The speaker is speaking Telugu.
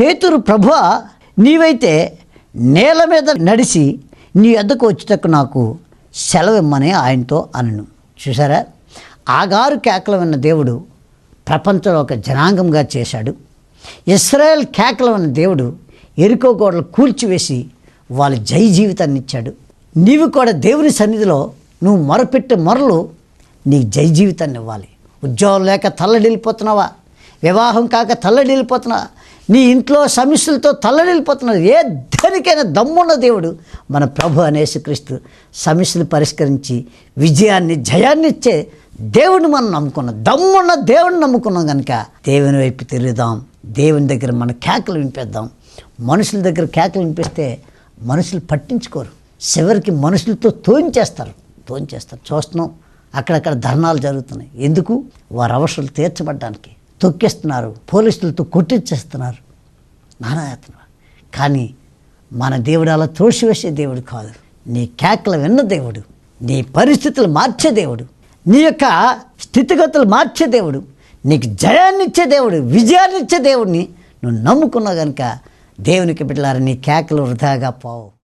పేతురు, ప్రభువా, నీవైతే నేల మీద నడిచి నీ వద్దకు వచ్చేటకు నాకు సెలవిమ్మని ఆయనతో అనను. చూసారా, ఆగారు కేకలు విన్న దేవుడు ప్రపంచంలో ఒక జనాంగంగా చేశాడు. ఇశ్రాయేల్ కేకలు విన్న దేవుడు ఎరికో గోడలు కూల్చివేసి వాళ్ళ జై జీవితాన్ని ఇచ్చాడు. నీవు కూడా దేవుని సన్నిధిలో నువ్వు మొరపెట్టే మొరలు నీకు జై జీవితాన్ని ఇవ్వాలి. ఉద్యోగం లేక తల్లడిల్లిపోతున్నావా? వివాహం కాక తల్లడిల్లిపోతున్నావా? నీ ఇంట్లో సమస్యలతో తల్లడిల్లిపోతున్నావు. ఏ దానికైనా దమ్మున్న దేవుడు మన ప్రభు అనే యేసుక్రీస్తు సమస్యలు పరిష్కరించి విజయాన్ని, జయాన్ని ఇచ్చే దేవుడిని మనం నమ్ముకున్నాం. దమ్మున్న దేవుడిని నమ్ముకున్నాం కనుక దేవుని వైపు తిరుగుదాం. దేవుని దగ్గర మన కేకలు వినిపిద్దాం. మనుషుల దగ్గర కేకలు వినిపిస్తే మనుషులు పట్టించుకోరు. చివరికి మనుషులతో తోంచేస్తారు. చూస్తున్నాం, అక్కడక్కడ ధర్నాలు జరుగుతున్నాయి. ఎందుకు? వారి అవసరాలు తీర్చబడ్డానికి. తొక్కిస్తున్నారు, పోలీసులతో కొట్టించేస్తున్నారు, నానాయాతన. కానీ మన దేవుడు అలా త్రోసివేసే దేవుడు కాదు. నీ కేకలు విన్న దేవుడు, నీ పరిస్థితులు మార్చే దేవుడు, నీ యొక్క స్థితిగతులు మార్చే దేవుడు, నీకు జయాన్ని ఇచ్చే దేవుడు, విజయాన్ని ఇచ్చే దేవుడిని నువ్వు నమ్ముకున్నావు కనుక దేవునికి బిడ్డలారా, నీ కేకలు వృధాగా పోవు.